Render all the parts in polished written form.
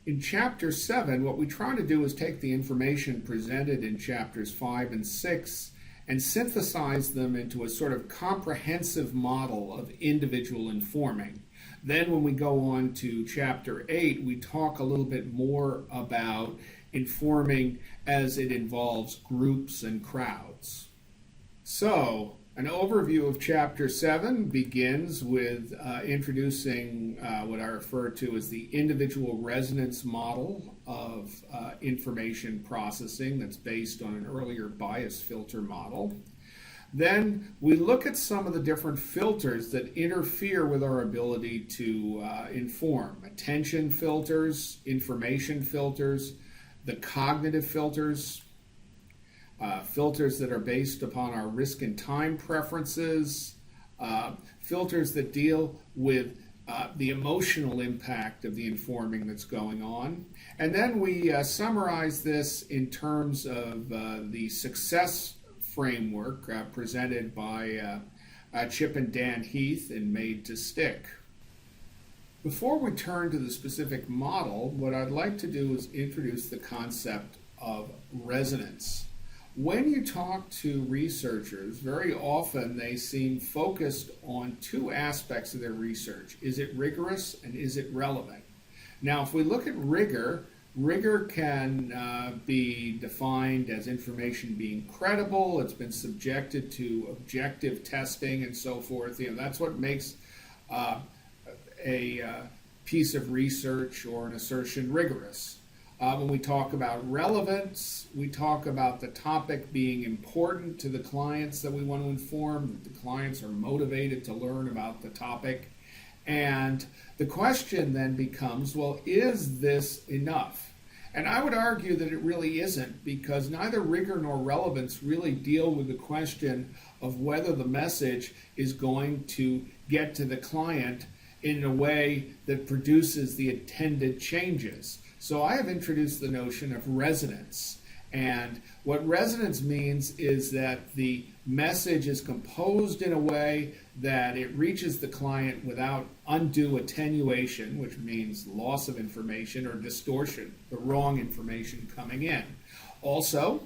In Chapter 7, what we try to do is take the information presented in Chapters 5 and 6 and synthesize them into a sort of comprehensive model of individual informing. Then when we go on to Chapter 8, we talk a little bit more about informing as it involves groups and crowds. So, an overview of Chapter 7 begins with introducing what I refer to as the individual resonance model of information processing that's based on an earlier bias filter model. Then we look at some of the different filters that interfere with our ability to inform. Attention filters, information filters, the cognitive filters, filters that are based upon our risk and time preferences, filters that deal with the emotional impact of the informing that's going on. And then we summarize this in terms of the success framework presented by Chip and Dan Heath in Made to Stick. Before we turn to the specific model, what I'd like to do is introduce the concept of resonance. When you talk to researchers, very often they seem focused on two aspects of their research. Is it rigorous and is it relevant? Now, if we look at rigor, rigor can be defined as information being credible. It's been subjected to objective testing and so forth. That's what makes a piece of research or an assertion rigorous. When we talk about relevance, we talk about the topic being important to the clients that we want to inform, that the clients are motivated to learn about the topic. And the question then becomes, well, is this enough? And I would argue that it really isn't, because neither rigor nor relevance really deal with the question of whether the message is going to get to the client in a way that produces the intended changes. So I have introduced the notion of resonance. And what resonance means is that the message is composed in a way that it reaches the client without undue attenuation, which means loss of information or distortion, the wrong information coming in. Also,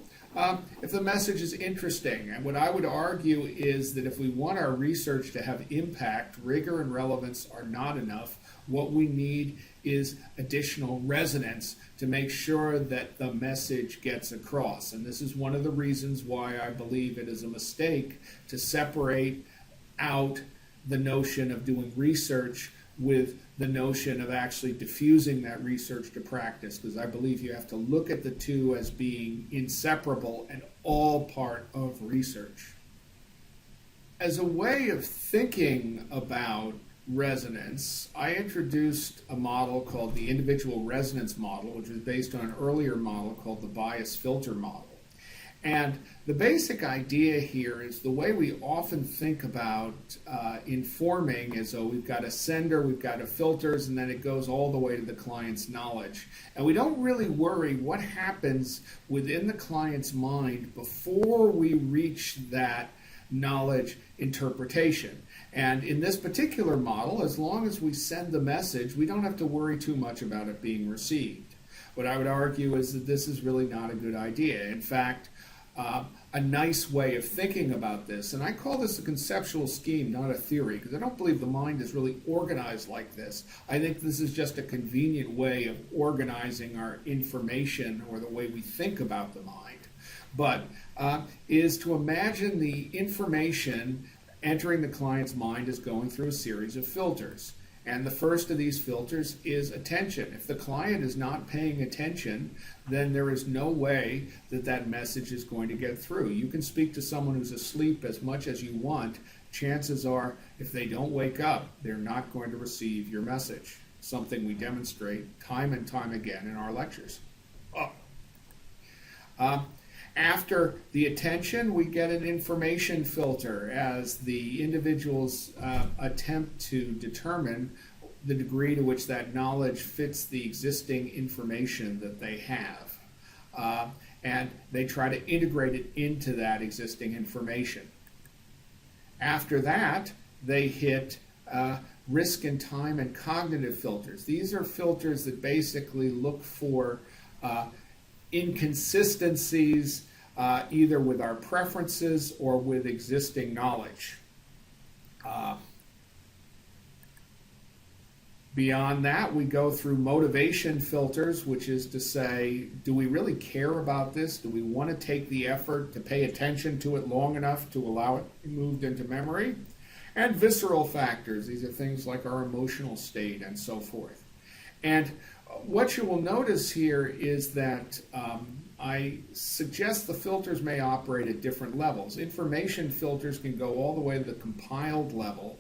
if the message is interesting, and what I would argue is that if we want our research to have impact, rigor and relevance are not enough. What we need is additional resonance to make sure that the message gets across. And this is one of the reasons why I believe it is a mistake to separate out the notion of doing research with the notion of actually diffusing that research to practice, because I believe you have to look at the two as being inseparable and all part of research. As a way of thinking about resonance, I introduced a model called the individual resonance model, which was based on an earlier model called the bias filter model. And the basic idea here is the way we often think about informing is, we've got a sender, we've got a filters, and then it goes all the way to the client's knowledge. And we don't really worry what happens within the client's mind before we reach that knowledge interpretation. And in this particular model, as long as we send the message, we don't have to worry too much about it being received. What I would argue is that this is really not a good idea. In fact, a nice way of thinking about this, and I call this a conceptual scheme, not a theory, because I don't believe the mind is really organized like this. I think this is just a convenient way of organizing our information or the way we think about the mind. But is to imagine the information entering the client's mind as going through a series of filters. And the first of these filters is attention. If the client is not paying attention, then there is no way that that message is going to get through. You can speak to someone who's asleep as much as you want. Chances are, if they don't wake up, they're not going to receive your message. Something we demonstrate time and time again in our lectures. After the attention, we get an information filter as the individuals attempt to determine the degree to which that knowledge fits the existing information that they have. And they try to integrate it into that existing information. After that, they hit risk and time and cognitive filters. These are filters that basically look for inconsistencies either with our preferences or with existing knowledge. Beyond that, we go through motivation filters, which is to say, do we really care about this? Do we want to take the effort to pay attention to it long enough to allow it to be moved into memory? And visceral factors. These are things like our emotional state and so forth. And what you will notice here is that I suggest the filters may operate at different levels. Information filters can go all the way to the compiled level,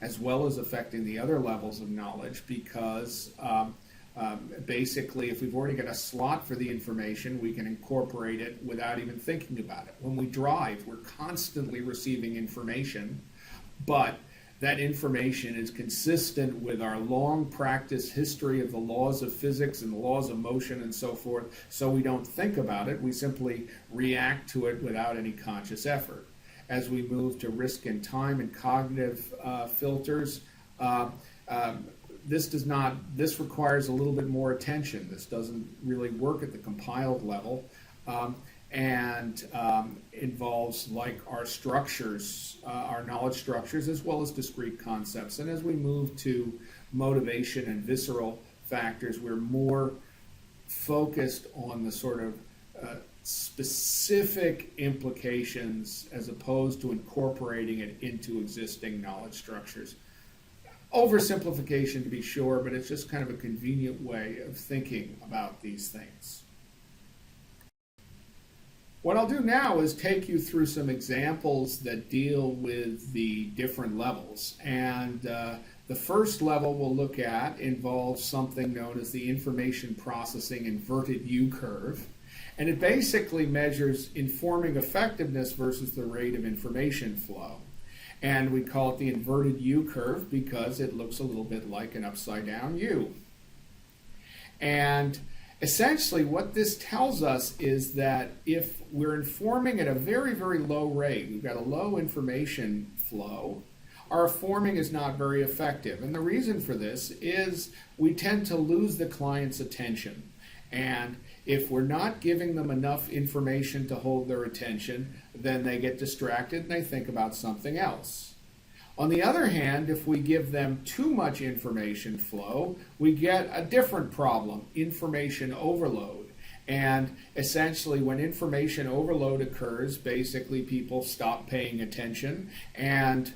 as well as affecting the other levels of knowledge, because basically if we've already got a slot for the information, we can incorporate it without even thinking about it. When we drive, we're constantly receiving information, but that information is consistent with our long practice history of the laws of physics and the laws of motion and so forth, so we don't think about it. We simply react to it without any conscious effort. As we move to risk and time and cognitive filters, this requires a little bit more attention. This doesn't really work at the compiled level, and involves like our structures, our knowledge structures, as well as discrete concepts. And as we move to motivation and visceral factors, we're more focused on the sort of specific implications as opposed to incorporating it into existing knowledge structures. Oversimplification to be sure, but it's just kind of a convenient way of thinking about these things. What I'll do now is take you through some examples that deal with the different levels. And the first level we'll look at involves something known as the information processing inverted U-curve. And it basically measures informing effectiveness versus the rate of information flow. And we call it the inverted U-curve because it looks a little bit like an upside down U. And essentially what this tells us is that if we're informing at a very, very low rate, we've got a low information flow, our informing is not very effective. And the reason for this is we tend to lose the client's attention. And if we're not giving them enough information to hold their attention, then they get distracted and they think about something else. On the other hand, if we give them too much information flow, we get a different problem, information overload. And essentially when information overload occurs, basically people stop paying attention, and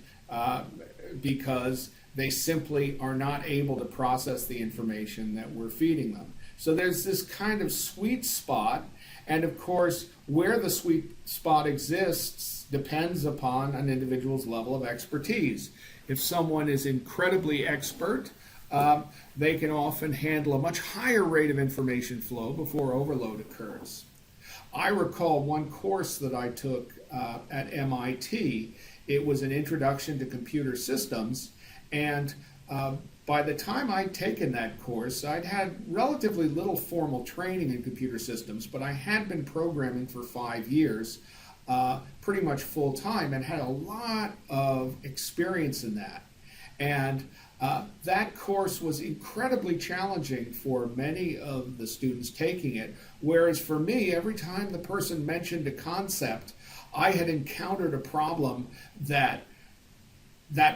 because they simply are not able to process the information that we're feeding them. So there's this kind of sweet spot, and of course where the sweet spot exists depends upon an individual's level of expertise. If someone is incredibly expert, they can often handle a much higher rate of information flow before overload occurs. I recall one course that I took at MIT. It was an introduction to computer systems, and by the time I'd taken that course, I'd had relatively little formal training in computer systems, but I had been programming for 5 years, pretty much full time, and had a lot of experience in that. And that course was incredibly challenging for many of the students taking it, whereas for me, every time the person mentioned a concept, I had encountered a problem that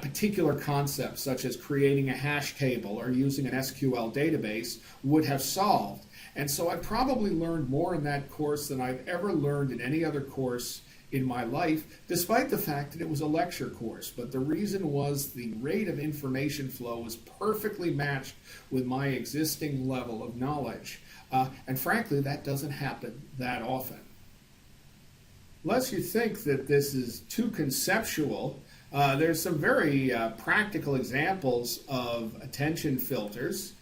particular concept, such as creating a hash table or using an SQL database, would have solved. And so I probably learned more in that course than I've ever learned in any other course in my life, despite the fact that it was a lecture course. But the reason was the rate of information flow was perfectly matched with my existing level of knowledge. And frankly, that doesn't happen that often. Unless you think that this is too conceptual, there's some very practical examples of attention filters.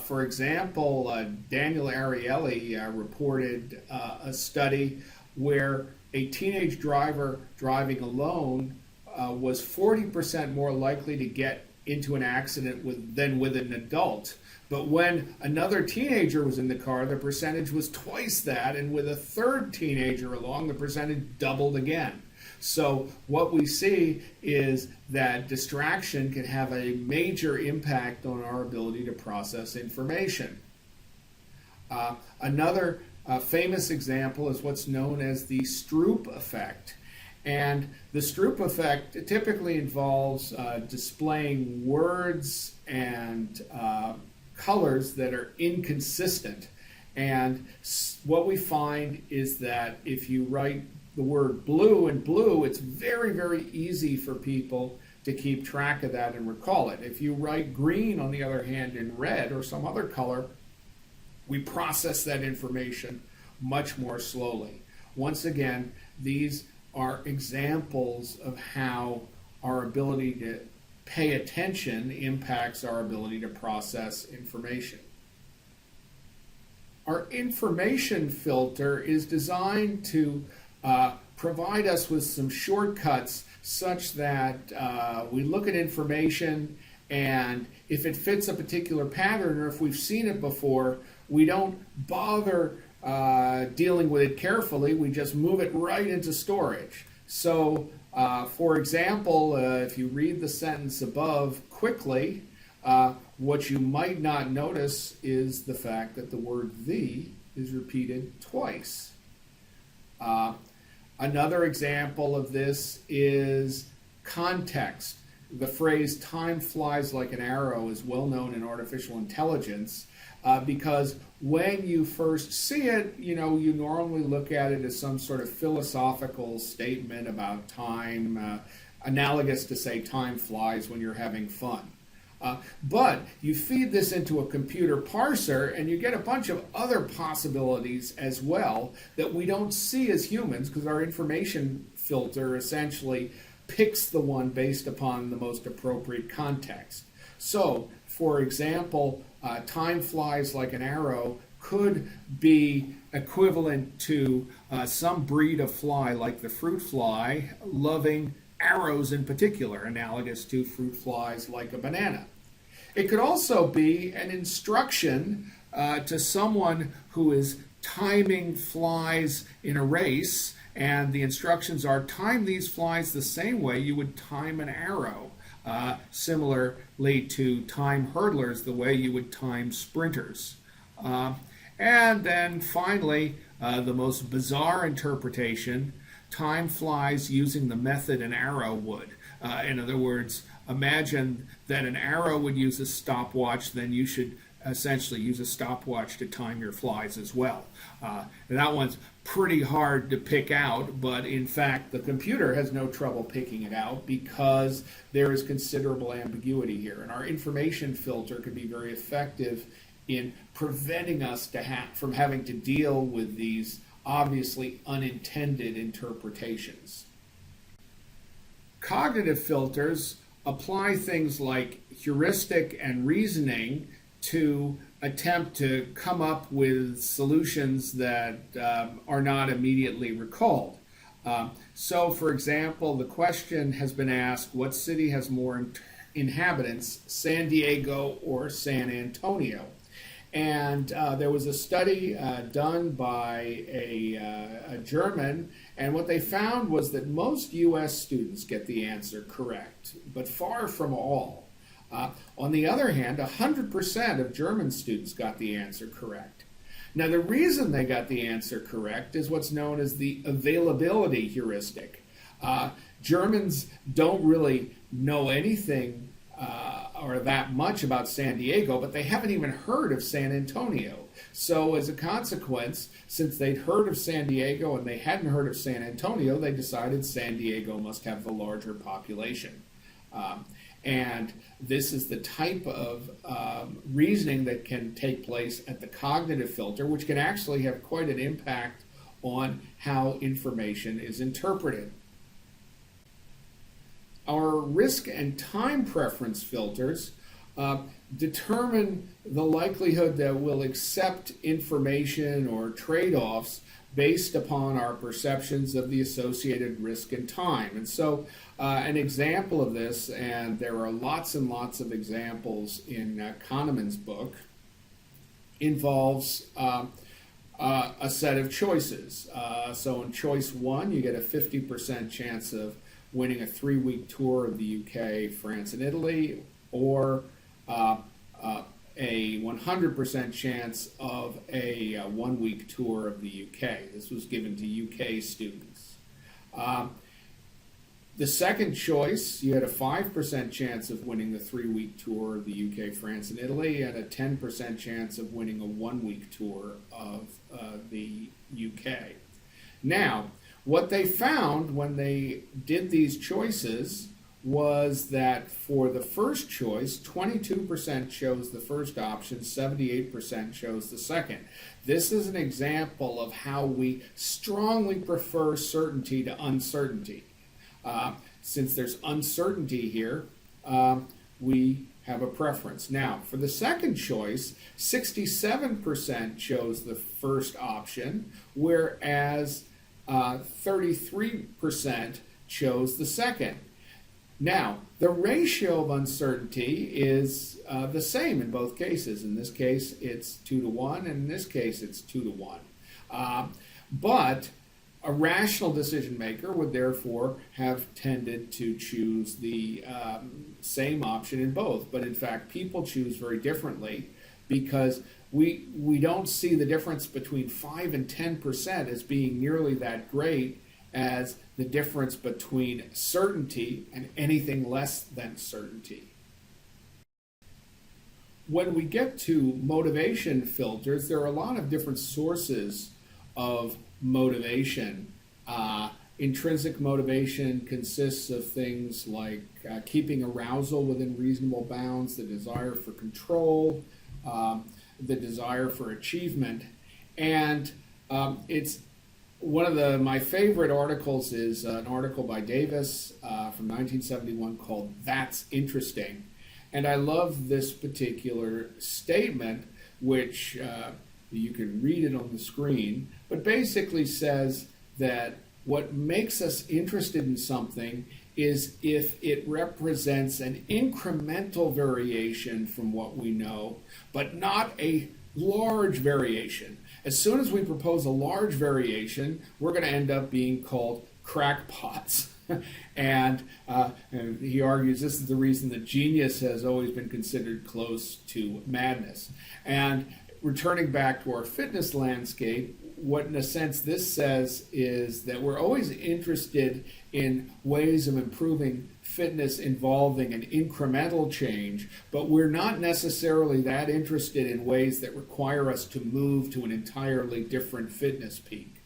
For example, Daniel Ariely reported a study where a teenage driver driving alone was 40% more likely to get into an accident than with an adult. But when another teenager was in the car, the percentage was twice that, and with a third teenager along, the percentage doubled again. So what we see is that distraction can have a major impact on our ability to process information. Another famous example is what's known as the Stroop effect. And the Stroop effect typically involves displaying words and colors that are inconsistent. And what we find is that if you write the word blue in blue, it's very, very easy for people to keep track of that and recall it. If you write green, on the other hand, in red or some other color, we process that information much more slowly. Once again, these are examples of how our ability to pay attention impacts our ability to process information. Our information filter is designed to provide us with some shortcuts such that we look at information, and if it fits a particular pattern or if we've seen it before, we don't bother dealing with it carefully. We just move it right into storage. So, for example, if you read the sentence above quickly, what you might not notice is the fact that the word "the" is repeated twice. Another example of this is context. The phrase "time flies like an arrow" is well known in artificial intelligence because when you first see it, you normally look at it as some sort of philosophical statement about time, analogous to, say, time flies when you're having fun. But you feed this into a computer parser and you get a bunch of other possibilities as well that we don't see as humans, because our information filter essentially picks the one based upon the most appropriate context. So, for example, time flies like an arrow could be equivalent to some breed of fly, like the fruit fly, loving arrows in particular, analogous to fruit flies like a banana. It could also be an instruction to someone who is timing flies in a race, and the instructions are: time these flies the same way you would time an arrow. Similarly to time hurdlers, the way you would time sprinters. And then finally, the most bizarre interpretation: time flies using the method an arrow would. In other words, imagine that an arrow would use a stopwatch, then you should essentially use a stopwatch to time your flies as well. That one's pretty hard to pick out, but in fact the computer has no trouble picking it out because there is considerable ambiguity here, and our information filter can be very effective in preventing us from having to deal with these obviously unintended interpretations. Cognitive filters apply things like heuristic and reasoning to attempt to come up with solutions that are not immediately recalled. So, for example, the question has been asked: what city has more inhabitants, San Diego or San Antonio? And there was a study done by a German, and what they found was that most U.S. students get the answer correct, but far from all. On the other hand, 100% of German students got the answer correct. Now, the reason they got the answer correct is what's known as the availability heuristic. Germans don't really know anything or that much about San Diego, but they haven't even heard of San Antonio. So as a consequence, since they'd heard of San Diego and they hadn't heard of San Antonio, they decided San Diego must have the larger population. And this is the type of reasoning that can take place at the cognitive filter, which can actually have quite an impact on how information is interpreted. Our risk and time preference filters determine the likelihood that we'll accept information or trade-offs based upon our perceptions of the associated risk and time. And so an example of this, and there are lots and lots of examples in Kahneman's book, involves a set of choices. So in choice one, you get a 50% chance of winning a 3-week tour of the UK, France, and Italy, or a 100% chance of a 1-week tour of the UK. This was given to UK students. The second choice, you had a 5% chance of winning the 3-week tour of the UK, France, and Italy, and a 10% chance of winning a 1-week tour of the UK. Now, what they found when they did these choices was that for the first choice, 22% chose the first option, 78% chose the second. This is an example of how we strongly prefer certainty to uncertainty. Since there's uncertainty here, we have a preference. Now, for the second choice, 67% chose the first option, whereas 33% chose the second. Now, the ratio of uncertainty is the same in both cases. In this case, it's 2 to 1, and in this case, it's 2 to 1. But a rational decision maker would therefore have tended to choose the same option in both. But in fact, people choose very differently because we don't see the difference between 5 and 10% as being nearly that great as the difference between certainty and anything less than certainty. When we get to motivation filters, there are a lot of different sources of motivation. Intrinsic motivation consists of things like keeping arousal within reasonable bounds, the desire for control, the desire for achievement, and it's one of my favorite articles is an article by Davis from 1971 called "That's Interesting," and I love this particular statement, which you can read it on the screen, but basically says that what makes us interested in something is if it represents an incremental variation from what we know, but not a large variation. As soon as we propose a large variation, we're going to end up being called crackpots. And he argues this is the reason that genius has always been considered close to madness. And returning back to our fitness landscape, what in a sense this says is that we're always interested in ways of improving fitness involving an incremental change, but we're not necessarily that interested in ways that require us to move to an entirely different fitness peak.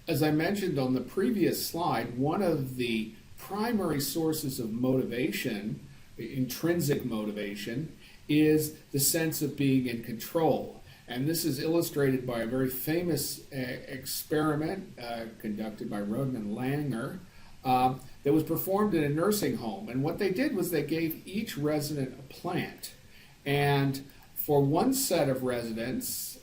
As I mentioned on the previous slide, one of the primary sources of motivation, intrinsic motivation, is the sense of being in control. And this is illustrated by a very famous experiment conducted by Roden and Langer that was performed in a nursing home. And what they did was they gave each resident a plant. And for one set of residents,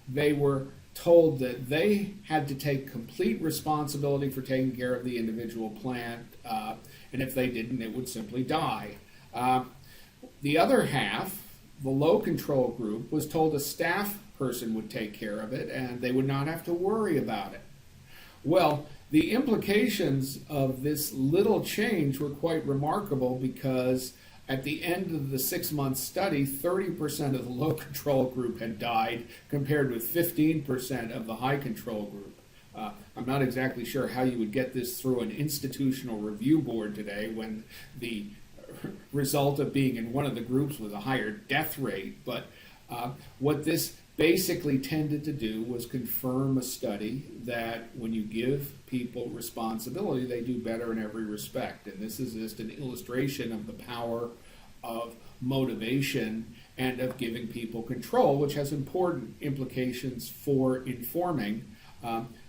they were told that they had to take complete responsibility for taking care of the individual plant. And if they didn't, it would simply die. The other half, the low control group, was told a staff person would take care of it and they would not have to worry about it. Well, the implications of this little change were quite remarkable because at the end of the 6-month study, 30% of the low control group had died compared with 15% of the high control group. I'm not exactly sure how you would get this through an institutional review board today when the result of being in one of the groups was a higher death rate, but what this basically tended to do was confirm a study that when you give people responsibility, they do better in every respect. And this is just an illustration of the power of motivation and of giving people control, which has important implications for informing,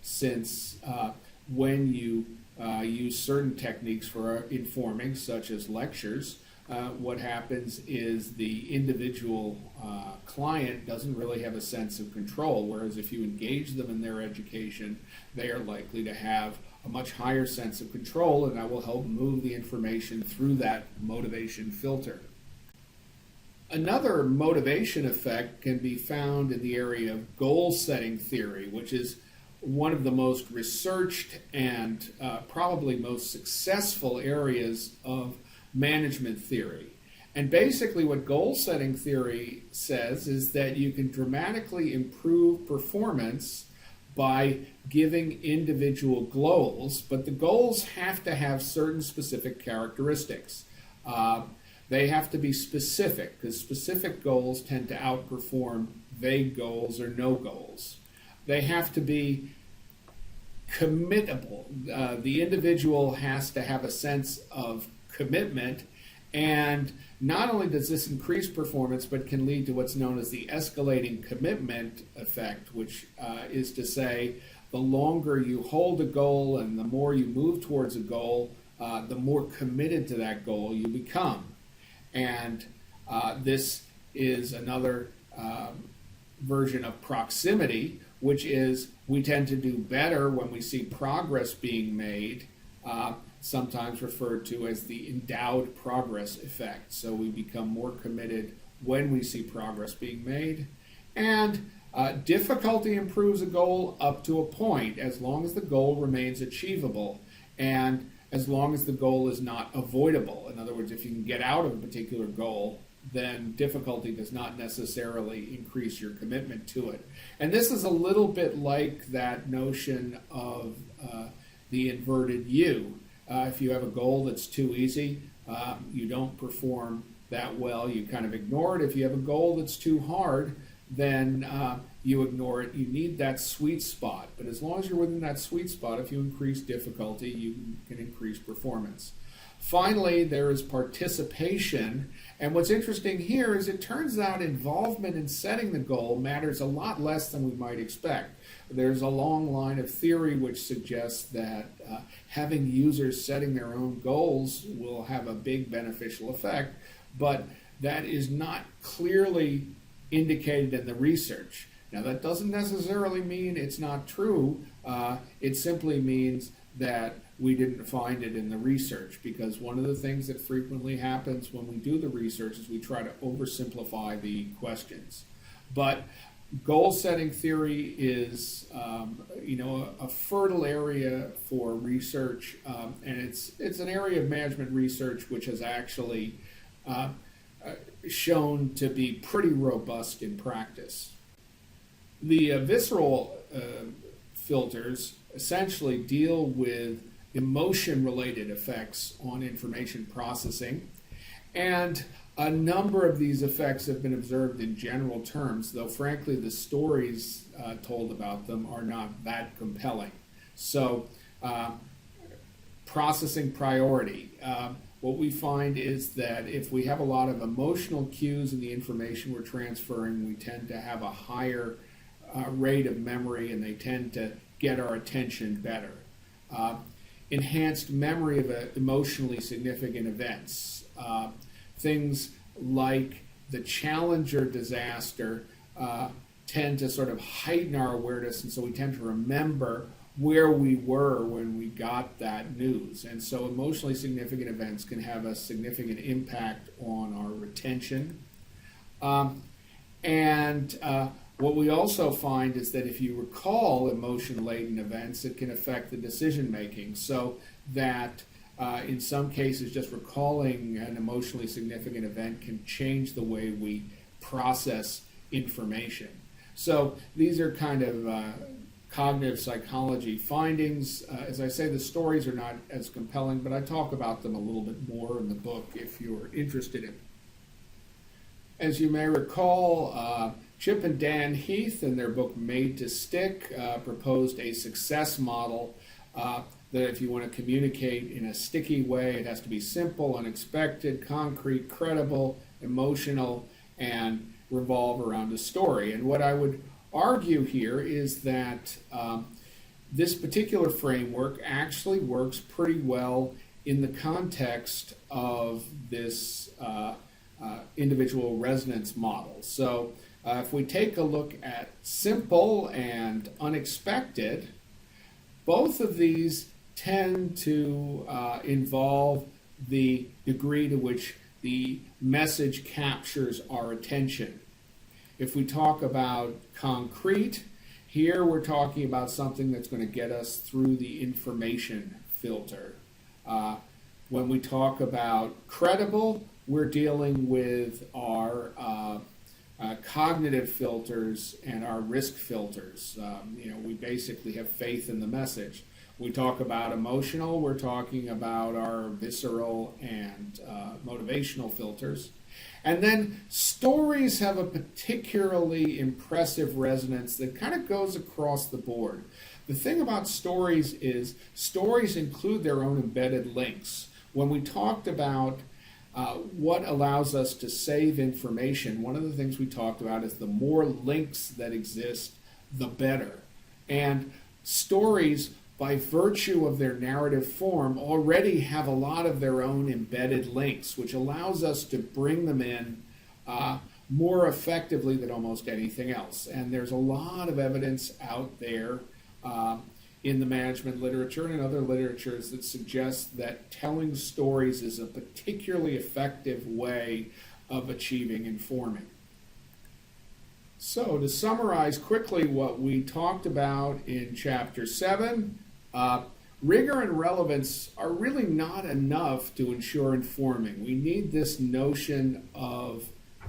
since when you use certain techniques for informing, such as lectures, what happens is the individual client doesn't really have a sense of control, whereas if you engage them in their education, they are likely to have a much higher sense of control, and that will help move the information through that motivation filter. Another motivation effect can be found in the area of goal setting theory, which is one of the most researched and probably most successful areas of management theory. And basically, what goal setting theory says is that you can dramatically improve performance by giving individual goals, but the goals have to have certain specific characteristics. They have to be specific, because specific goals tend to outperform vague goals or no goals. They have to be committable. The individual has to have a sense of commitment, and not only does this increase performance, but can lead to what's known as the escalating commitment effect, which is to say, the longer you hold a goal and the more you move towards a goal, the more committed to that goal you become. And this is another version of proximity, which is we tend to do better when we see progress being made, sometimes referred to as the endowed progress effect. So we become more committed when we see progress being made. And difficulty improves a goal up to a point, as long as the goal remains achievable and as long as the goal is not avoidable. In other words, if you can get out of a particular goal, then difficulty does not necessarily increase your commitment to it. And this is a little bit like that notion of the inverted U. If you have a goal that's too easy, you don't perform that well, you kind of ignore it. If you have a goal that's too hard, then you ignore it. You need that sweet spot. But as long as you're within that sweet spot, if you increase difficulty, you can increase performance. Finally, there is participation. And what's interesting here is it turns out involvement in setting the goal matters a lot less than we might expect. There's a long line of theory which suggests that having users setting their own goals will have a big beneficial effect, but that is not clearly indicated in the research. Now, that doesn't necessarily mean it's not true. It simply means that we didn't find it in the research, because one of the things that frequently happens when we do the research is we try to oversimplify the questions. But goal setting theory is a fertile area for research, and it's an area of management research which has actually shown to be pretty robust in practice. The visceral filters essentially deal with emotion-related effects on information processing, and a number of these effects have been observed in general terms, though frankly the stories told about them are not that compelling. So, processing priority. What we find is that if we have a lot of emotional cues in the information we're transferring, we tend to have a higher rate of memory, and they tend to get our attention better. Enhanced memory of emotionally significant events. Things like the Challenger disaster tend to sort of heighten our awareness, and so we tend to remember where we were when we got that news. And so emotionally significant events can have a significant impact on our retention. What we also find is that if you recall emotion-laden events, it can affect the decision-making, so that in some cases just recalling an emotionally significant event can change the way we process information. So these are kind of cognitive psychology findings. As I say, the stories are not as compelling, but I talk about them a little bit more in the book if you're interested in. As you may recall, Chip and Dan Heath, in their book Made to Stick, proposed a success model that if you want to communicate in a sticky way, it has to be simple, unexpected, concrete, credible, emotional, and revolve around a story. And what I would argue here is that this particular framework actually works pretty well in the context of this individual resonance model. So if we take a look at simple and unexpected, both of these tend to involve the degree to which the message captures our attention. If we talk about concrete, here we're talking about something that's going to get us through the information filter. When we talk about credible, we're dealing with our cognitive filters and our risk filters. We basically have faith in the message. We talk about emotional, we're talking about our visceral and motivational filters. And then stories have a particularly impressive resonance that kind of goes across the board. The thing about stories is stories include their own embedded links. When we talked about what allows us to save information, one of the things we talked about is the more links that exist, the better. And stories, by virtue of their narrative form, already have a lot of their own embedded links, which allows us to bring them in more effectively than almost anything else. And there's a lot of evidence out there in the management literature and in other literatures that suggests that telling stories is a particularly effective way of achieving informing. So to summarize quickly what we talked about in Chapter 7, rigor and relevance are really not enough to ensure informing. We need this notion of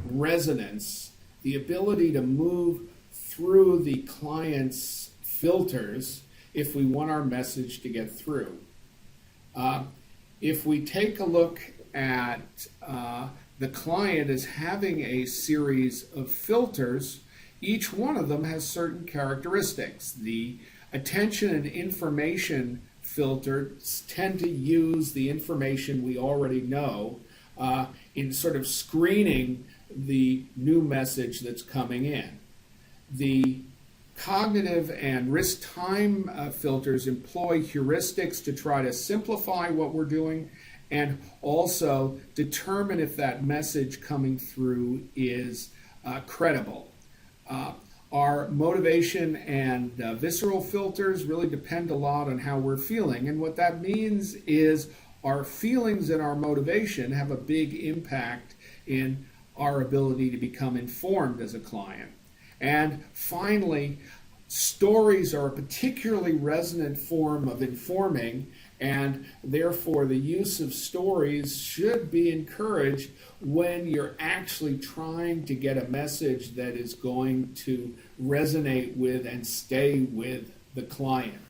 resonance, the ability to move through the client's filters if we want our message to get through. If we take a look at the client as having a series of filters, each one of them has certain characteristics. The attention and information filters tend to use the information we already know in sort of screening the new message that's coming in. The cognitive and risk time filters employ heuristics to try to simplify what we're doing and also determine if that message coming through is credible. Our motivation and visceral filters really depend a lot on how we're feeling, and what that means is our feelings and our motivation have a big impact in our ability to become informed as a client. And finally, stories are a particularly resonant form of informing, and therefore the use of stories should be encouraged when you're actually trying to get a message that is going to resonate with and stay with the client.